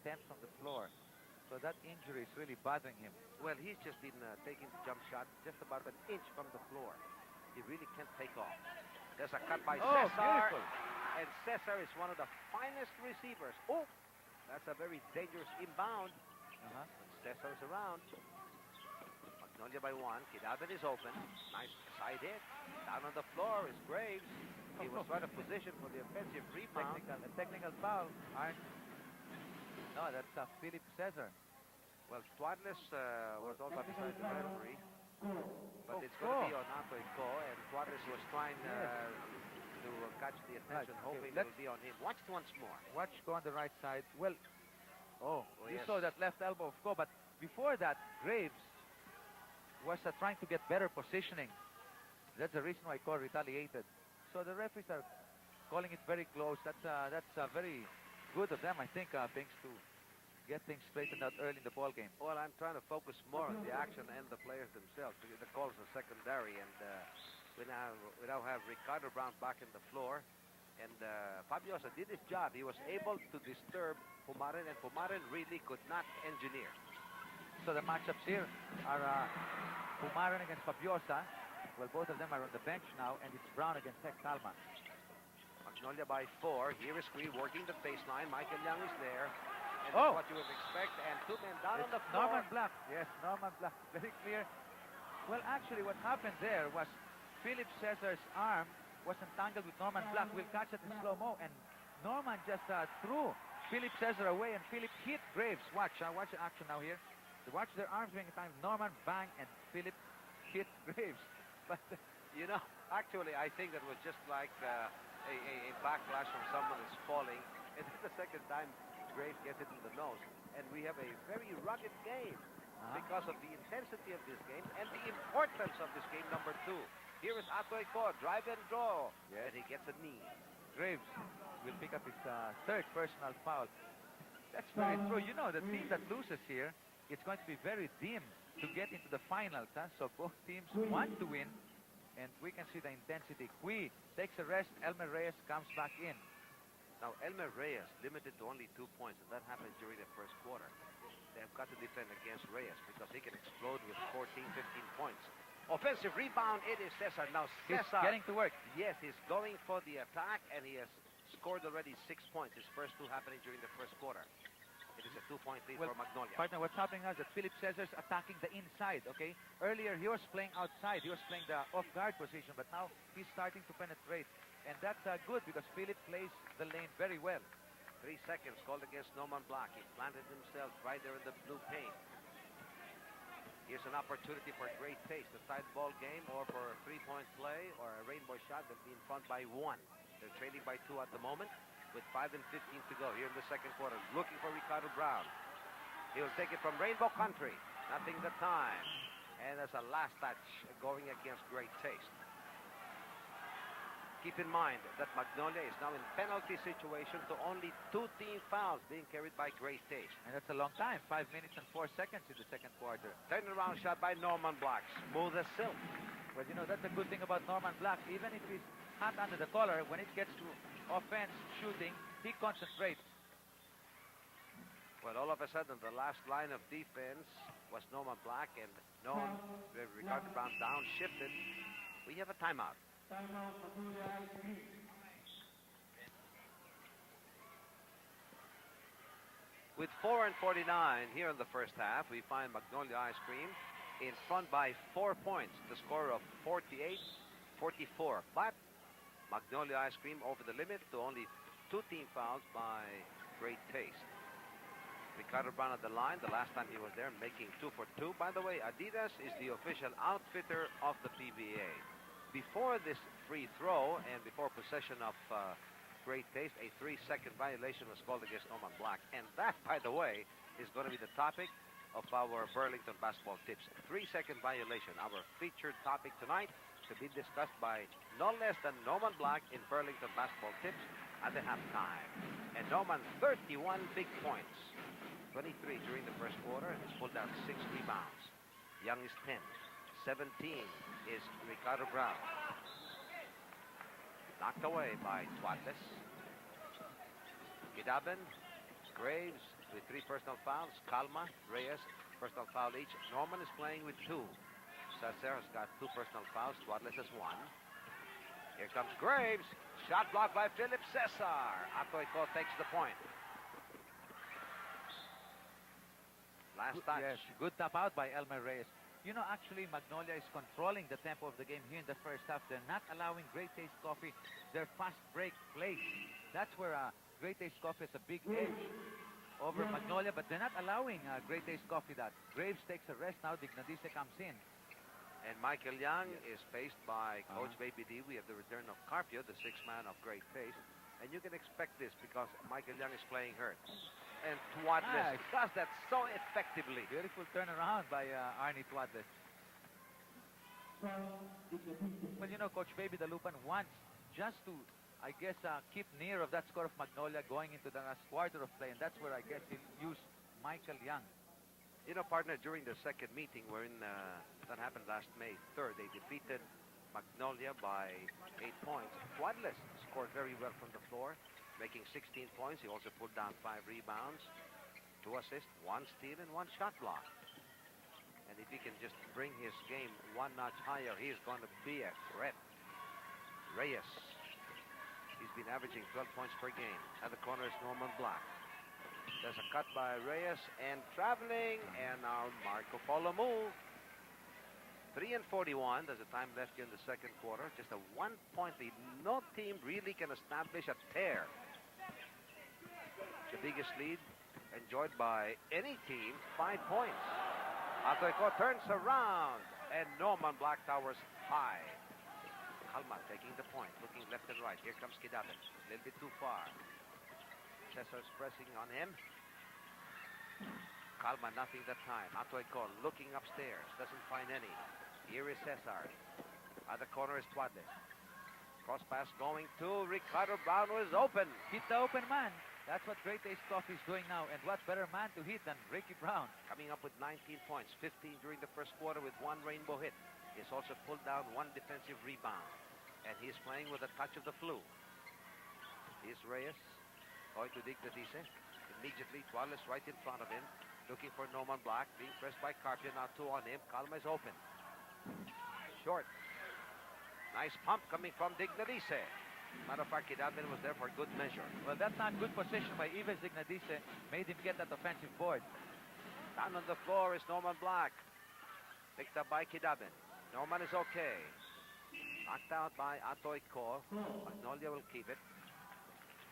attempts on the floor. So that injury is really bothering him. Well, he's just been taking the jump shot just about an inch from the floor. He really can't take off. There's a cut by Oh, Cesar. beautiful. And Cesar is one of the finest receivers. Oh, that's a very dangerous inbound. Uh-huh. Cesar's around. Magnolia by one. Kidalben is open. Nice side hit. Down on the floor is Graves. He was right of position for the offensive rebound. A technical foul. Aren't... No, that's Philip Cesar. Well, Twadless was also beside the referee. But it's Go. going to be on Atoy Ko, and Twadless was trying to catch the attention, Right, hoping okay, it will be on him. Watch it once more. Watch go on the right side. Well, you yes. saw that left elbow of Ko, but before that, Graves was trying to get better positioning. That's the reason why Ko retaliated. So the referees are calling it very close. That's very good of them, I think, things to get things straightened out early in the ball game. Well, I'm trying to focus more on the action and the players themselves, because the calls are secondary, and we now have Ricardo Brown back in the floor. And Fabiosa did his job. He was able to disturb Pumarin, and Pumarin really could not engineer. So the matchups here are Pumarin against Fabiosa. Well, both of them are on the bench now, and it's Brown against Hex Talman. Magnolia by 4. Here is Cree working the baseline. Michael Young is there. And Oh! that's what you would expect. And two men down on It's the floor. Norman Black. Yes, Norman Black. Very clear. Well, actually, what happened there was Philip Cesar's arm was entangled with Norman Black. We'll catch it in slow-mo. And Norman just threw Philip Cesar away, and Philip hit Graves. Watch the action now here. Watch their arms being entangled. Norman bang, and Philip hit Graves. But You know, actually, I think that was just like a backlash from someone who's falling. And then the second time, Graves gets it in the nose. And we have a very rugged game because of the intensity of this game and the importance of this game, number 2. Here is Atoy Ko, drive and draw. Yes. And he gets a knee. Graves will pick up his third personal foul. That's very true. You know, the team that loses here, it's going to be very dim to get into the finals. So both teams want to win, and we can see the intensity. Cui takes a rest. Elmer Reyes comes back in. Now, Elmer Reyes limited to only 2 points, and that happened during the first quarter. They have got to defend against Reyes because he can explode with 14, 15 points. Offensive rebound, it is Cesar. Now, He's Cesar, getting to work. yes, he's going for the attack, and he has scored already 6 points. His first 2 happening during the first quarter. It is a 2-point lead for Magnolia. Partner, what's happening now is that Philip Cesar's attacking the inside, okay? Earlier, he was playing outside. He was playing the off-guard position, but now he's starting to penetrate. And that's good because Philip plays the lane very well. 3 seconds called against Norman Black. He planted himself right there in the blue paint. Here's an opportunity for great taste, a side ball game or for a 3-point play or a rainbow shot. They'll be in front by 1. They're trailing by 2 at the moment with 5 and 15 to go here in the second quarter. Looking for Ricardo Brown. He'll take it from Rainbow Country. Nothing the time. And there's a last touch going against great taste. Keep in mind that Magnolia is now in penalty situation to only 2 team fouls being carried by Great Taste. And that's a long time, 5 minutes and 4 seconds in the second quarter. Turnaround shot by Norman Black, smooth as silk. Well, you know, that's a good thing about Norman Black. Even if he's hot under the collar, when it gets to offense, shooting, he concentrates. Well, all of a sudden, the last line of defense was Norman Black, and Ricardo Brown downshifted. We have a timeout. With 4:49 here in the first half, we find Magnolia Ice Cream in front by 4 points, the score of 48-44. But Magnolia Ice Cream over the limit to only 2 team fouls by Great Taste. Ricardo Brown at the line, the last time he was there, making 2 for 2. By the way, Adidas is the official outfitter of the PBA. Before this free throw and before possession of Great Taste, a 3-second violation was called against Norman Black. And that, by the way, is going to be the topic of our Burlington basketball tips. 3-second violation, our featured topic tonight, to be discussed by no less than Norman Black in Burlington basketball tips at the halftime. And Norman, 31 big points, 23 during the first quarter, and has pulled out 6 rebounds. Young is 10. 17 is Ricardo Brown. Knocked away by Twadless. Gidaben, Graves, with 3 personal fouls. Calma, Reyes, personal foul each. Norman is playing with 2. Cesar has got 2 personal fouls. Tuadles has 1. Here comes Graves. Shot blocked by Philip Cesar. Atoico takes the point. Last touch. Yes, good tap out by Elmer Reyes. You know, actually, Magnolia is controlling the tempo of the game here in the first half. They're not allowing Great Taste Coffee their fast break plays. That's where Great Taste Coffee has a big edge over Magnolia, but they're not allowing Great Taste Coffee that. Graves takes a rest now. Dignadice comes in. And Michael Young is faced by Coach Baby D. We have the return of Carpio, the 6th man of Great Taste. And you can expect this because Michael Young is playing hurt. And Tuadles does that so effectively. Beautiful turnaround by Arnie Tuadles. Well, you know, Coach Baby Dalupan wants just to, I guess, keep near of that score of Magnolia going into the last quarter of play. And that's where I guess he'll use Michael Young. You know, partner, during the second meeting wherein that happened last May 3rd, they defeated Magnolia by 8 points. Tuadles scored very well from the floor, making 16 points. He also pulled down 5 rebounds, 2 assists, 1 steal, and 1 shot block. And if he can just bring his game 1 notch higher, he is going to be a threat. Reyes, he's been averaging 12 points per game. At the corner is Norman Black. There's a cut by Reyes and traveling, and now Marco Polo move. 3:41. There's a time left here in the second quarter. Just a 1-point lead. No team really can establish a tear. The biggest lead enjoyed by any team, 5 points. Atoico turns around, and Norman Black towers high. Calma taking the point, looking left and right. Here comes Kidaben. A little bit too far. Cesar's pressing on him. Calma, nothing that time. Atoico looking upstairs, doesn't find any. Here is Cesar. At the corner is Tuadles. Cross pass going to Ricardo Brown, who is open. Hit the open man. That's what Great Taste Coffee is doing now. And what better man to hit than Ricky Brown? Coming up with 19 points, 15 during the first quarter with 1 rainbow hit. He's also pulled down 1 defensive rebound. And he's playing with a touch of the flu. Here's Reyes. Going to Dignadice. Immediately, Tuadles right in front of him. Looking for Norman Black. Being pressed by Carpio. Now 2 on him. Calma is open. Short. Nice pump coming from Dignadice. Matter of fact, Kidaben was there for good measure. Well, that's not good position by Ives Dignadice. Made him get that offensive board. Down on the floor is Norman Black. Picked up by Kidaben. Norman is okay. Knocked out by Atoico. Magnolia will keep it.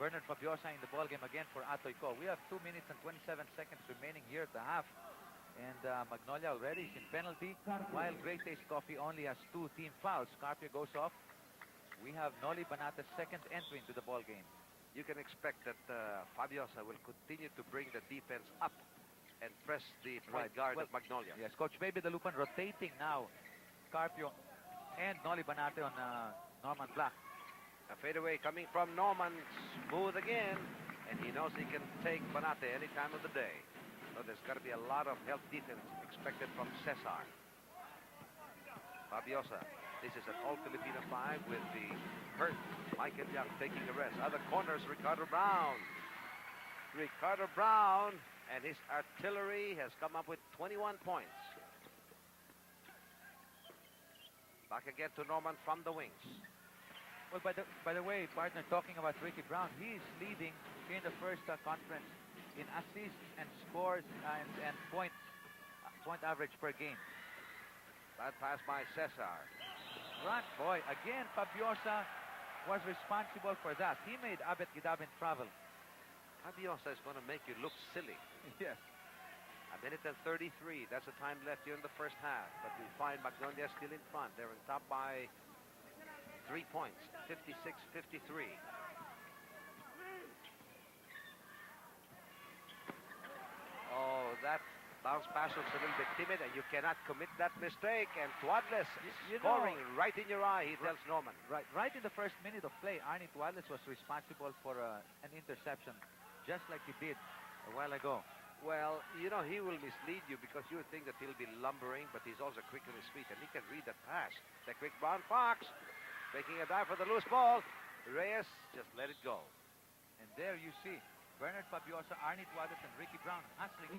Bernard Fabiosa in the ball game again for Atoico. We have 2 minutes and 27 seconds remaining here at the half. And Magnolia already is in penalty, while Great Taste Coffee only has 2 team fouls. Carpio goes off. We have Noli Banata's second entry into the ball game. You can expect that Fabiosa will continue to bring the defense up and press the point guard of Magnolia. Yes, Coach Baby Dalupan rotating now. Carpio and Noli Banate on Norman Black. A fadeaway coming from Norman, smooth again, and he knows he can take Banate any time of the day. So there's got to be a lot of help defense expected from Cesar. Fabiosa, this is an all-Filipino 5 with the hurt Michael Young taking the rest. Other corners, Ricardo Brown. Ricardo Brown and his artillery has come up with 21 points. Back again to Norman from the wings. Well, by the way, partner, talking about Ricky Brown, he is leading in the first conference in assists and scores and point average per game. Bad pass by Cesar. Run, boy. Again, Fabiosa was responsible for that. He made Abet Kidaben travel. Fabiosa is going to make you look silly. Yes. A minute and 33. That's the time left here in the first half. But we find Magnolia still in front. They're on top by 3 points. 56-53. Oh, that bounce pass was a little bit timid, and you cannot commit that mistake. And Tuadles scoring right in your eye, he tells Norman. Right in the first minute of play, Arnie Tuadles was responsible for an interception, just like he did a while ago. Well, you know, he will mislead you because you would think that he'll be lumbering, but he's also quick on his feet, and he can read that pass. The quick Brown Fox, making a dive for the loose ball. Reyes just let it go. And there you see Bernard Fabiosa, Arnie Duadas, and Ricky Brown hustling